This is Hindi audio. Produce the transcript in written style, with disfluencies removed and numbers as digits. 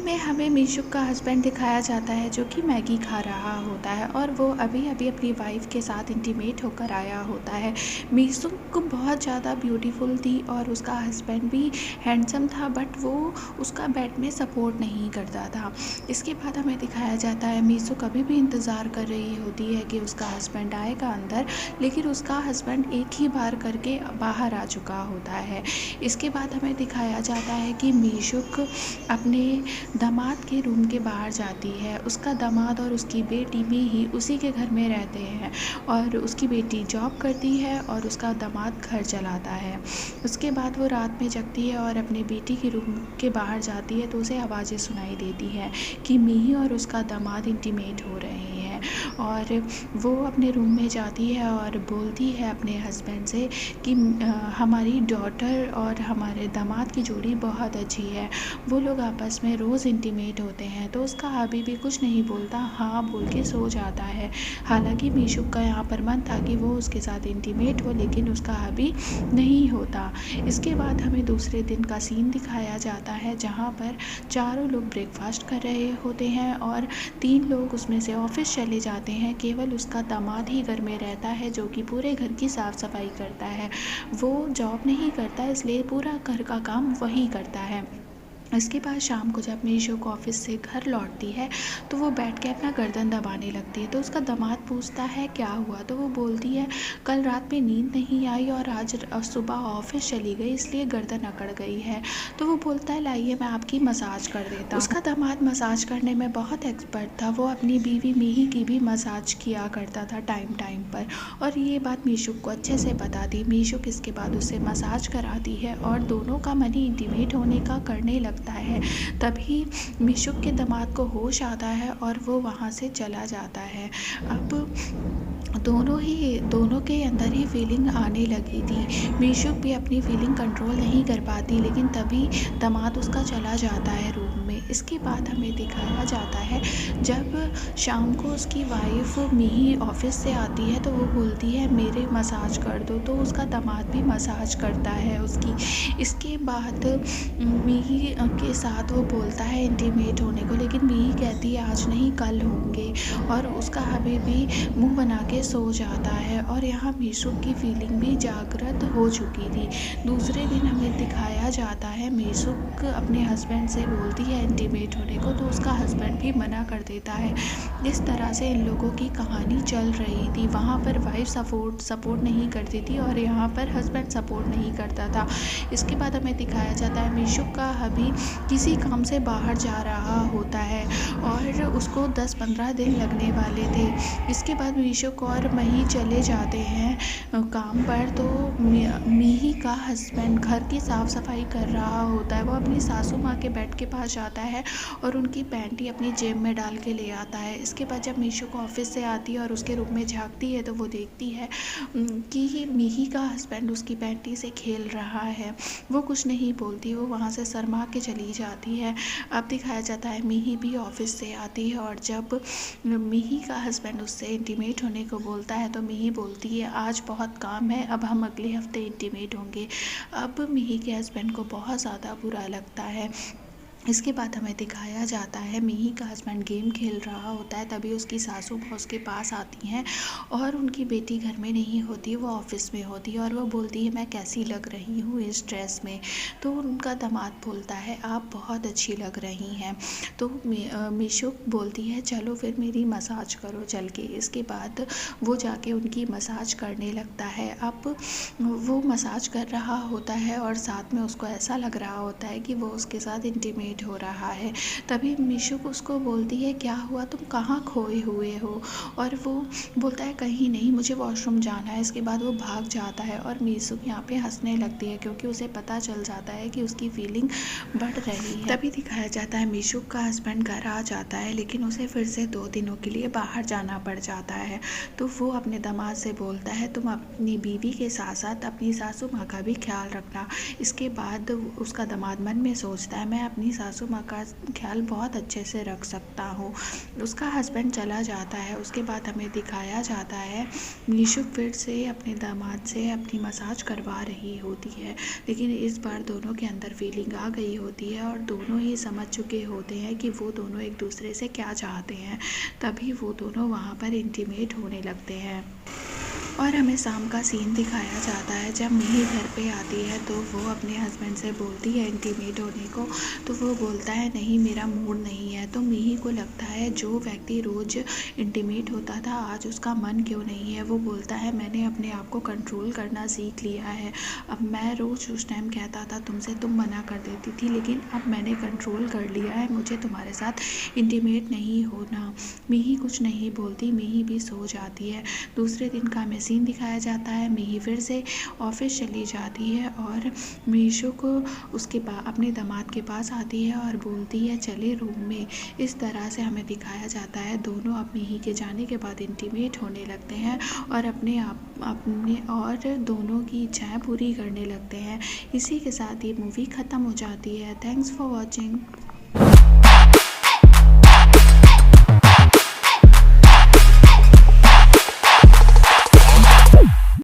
में हमें मीशुक का हस्बैंड दिखाया जाता है जो कि मैगी खा रहा होता है और वो अभी अभी अपनी वाइफ के साथ इंटीमेट होकर आया होता है। मीशुक बहुत ज़्यादा ब्यूटीफुल थी और उसका हस्बैंड भी हैंडसम था, बट वो उसका बेड में सपोर्ट नहीं करता था। इसके बाद हमें दिखाया जाता है मीशुक अभी भी इंतज़ार कर रही होती है कि उसका हस्बैंड आएगा अंदर, लेकिन उसका हस्बैंड एक ही बार करके बाहर आ चुका होता है। इसके बाद हमें दिखाया जाता है कि मीशुक अपने दामाद के रूम के बाहर जाती है। उसका दामाद और उसकी बेटी भी ही उसी के घर में रहते हैं और उसकी बेटी जॉब करती है और उसका दामाद घर चलाता है। उसके बाद वो रात में जगती है और अपनी बेटी के रूम के बाहर जाती है तो उसे आवाज़ें सुनाई देती हैं कि मिही और उसका दामाद इंटीमेट हो रहे हैं। और वो अपने रूम में जाती है और बोलती है अपने हस्बैंड से कि हमारी डॉटर और हमारे दामाद की जोड़ी बहुत अच्छी है। वो लोग आपस में रोज़ इंटीमेट होते हैं। तो उसका हबी भी कुछ नहीं बोलता, हाँ बोल के सो जाता है। हालांकि मीशुक का यहाँ पर मन था कि वो उसके साथ इंटीमेट हो, लेकिन उसका हबी नहीं होता। इसके बाद हमें दूसरे दिन का सीन दिखाया जाता है जहाँ पर चारों लोग ब्रेकफास्ट कर रहे होते हैं और 3 लोग उसमें से ऑफिस चले जाते हैं। केवल उसका दामाद ही घर में रहता है जो कि पूरे घर की साफ़ सफाई करता है। वो जॉब नहीं करता, इसलिए पूरा घर का काम वही करता है। इसके बाद शाम को जब मीशुक ऑफिस से घर लौटती है तो वो बैठ के अपना गर्दन दबाने लगती है। तो उसका दामाद पूछता है क्या हुआ, तो वो बोलती है कल रात में नींद नहीं आई और आज सुबह ऑफिस चली गई, इसलिए गर्दन अकड़ गई है। तो वो बोलता है लाइए मैं आपकी मसाज कर देता हूँ। उसका दामाद मसाज करने में बहुत एक्सपर्ट था। वो अपनी बीवी मिही की भी मसाज किया करता था टाइम टाइम पर, और ये बात मीशुक को अच्छे से पता थी। मीशुक इसके बाद उससे मसाज कराती है और दोनों का मन ही इंटीमेट होने का करने लगता है। तभी मीशुक के दामाद को होश आता है और वो वहाँ से चला जाता है। अब दोनों के अंदर ही फीलिंग आने लगी थी। मीशुक भी अपनी फीलिंग कंट्रोल नहीं कर पाती, लेकिन तभी दामाद उसका चला जाता है रूम में। इसके बाद हमें दिखाया जाता है जब शाम को उसकी वाइफ मिही ऑफिस से आती है तो वो बोलती है मेरे मसाज कर दो, तो उसका दामाद भी मसाज करता है उसकी। इसके बाद मिही के साथ वो बोलता है इंटीमेट होने को, लेकिन मिही कहती है आज नहीं कल होंगे, और उसका हबी भी मुंह बना के सो जाता है। और यहाँ मीशुक की फीलिंग भी जागृत हो चुकी थी। दूसरे दिन हमें दिखाया जाता है मीशुक अपने हस्बैंड से बोलती है इंटीमेट होने को, तो उसका हस्बैंड भी मना कर देता है। इस तरह से इन लोगों की कहानी चल रही थी। वहाँ पर वाइफ सपोर्ट नहीं करती थी और यहाँ पर हस्बैंड सपोर्ट नहीं करता था। इसके बाद हमें दिखाया जाता है मीशुक का हबी किसी काम से बाहर जा रहा होता है और उसको 10-15 दिन लगने वाले थे। इसके बाद मीशुक और मिही चले जाते हैं काम पर। तो मिही का हस्बैंड घर की साफ़ सफाई कर रहा होता है। वो अपनी सासू माँ के बेड के पास जाता है और उनकी पैंटी अपनी जेब में डाल के ले आता है। इसके बाद जब मीशुक ऑफिस से आती है और उसके रूम में झांकती है तो वो देखती है कि मिही का हस्बैंड उसकी पैंटी से खेल रहा है। वो कुछ नहीं बोलती, वो वहाँ से शर्मा के चली जाती है। अब दिखाया जाता है मिही भी ऑफिस से आती है और जब मिही का हस्बैंड उससे इंटीमेट होने को बोलता है तो मिही बोलती है आज बहुत काम है, अब हम अगले हफ्ते इंटीमेट होंगे। अब मिही के हस्बैंड को बहुत ज़्यादा बुरा लगता है। इसके बाद हमें दिखाया जाता है मिही का हस्बैंड गेम खेल रहा होता है। तभी उसकी सासू माँ उसके पास आती हैं और उनकी बेटी घर में नहीं होती, वो ऑफिस में होती है और वो बोलती है मैं कैसी लग रही हूँ इस ड्रेस में। तो उनका दामाद बोलता है आप बहुत अच्छी लग रही हैं। तो मीशुक बोलती है चलो फिर मेरी मसाज करो चल के। इसके बाद वो जाके उनकी मसाज करने लगता है। अब वो मसाज कर रहा होता है और साथ में उसको ऐसा लग रहा होता है कि वो उसके साथ इंटीमेट हो रहा है। तभी मीशुक उसको बोलती है क्या हुआ, तुम कहाँ खोए हुए हो। और वो बोलता है कहीं नहीं, मुझे वॉशरूम जाना है। इसके बाद वो भाग जाता है और मीशुक यहाँ पे हंसने लगती है क्योंकि उसे पता चल जाता है कि उसकी फीलिंग बढ़ रही है। तभी दिखाया जाता है मीशुक का हस्बैंड घर आ जाता है, लेकिन उसे फिर से 2 दिनों के लिए बाहर जाना पड़ जाता है। तो वो अपने दामाद से बोलता है तुम अपनी बीवी के साथ साथ अपनी सासू माँ का भी ख्याल रखना। इसके बाद उसका दामाद मन में सोचता है मैं अपनी सासू माँ का ख्याल बहुत अच्छे से रख सकता हूँ। उसका हस्बैंड चला जाता है। उसके बाद हमें दिखाया जाता है मीशु फिर से अपने दामाद से अपनी मसाज करवा रही होती है, लेकिन इस बार दोनों के अंदर फीलिंग आ गई होती है और दोनों ही समझ चुके होते हैं कि वो दोनों एक दूसरे से क्या चाहते हैं। तभी वो दोनों वहाँ पर इंटीमेट होने लगते हैं। और हमें शाम का सीन दिखाया जाता है जब मिही घर पे आती है तो वो अपने हस्बैंड से बोलती है इंटीमेट होने को, तो वो बोलता है नहीं मेरा मूड नहीं है। तो मिही को लगता है जो व्यक्ति रोज़ इंटीमेट होता था आज उसका मन क्यों नहीं है। वो बोलता है मैंने अपने आप को कंट्रोल करना सीख लिया है। अब मैं रोज़ उस टाइम कहता था तुमसे, तुम मना कर देती थी, लेकिन अब मैंने कंट्रोल कर लिया है, मुझे तुम्हारे साथ इंटीमेट नहीं होना। मिही कुछ नहीं बोलती, मिही भी सो जाती है। दूसरे दिन का हमें सीन दिखाया जाता है। मिही फिर से ऑफिस चली जाती है और मीशु को उसके अपने दामाद के पास आती है और बोलती है चले रूम में। इस तरह से हमें दिखाया जाता है दोनों अब मिही के जाने के बाद इंटीमेट होने लगते हैं और अपने और दोनों की इच्छाएं पूरी करने लगते हैं। इसी के साथ ये मूवी ख़त्म हो जाती है। Thanks for watching.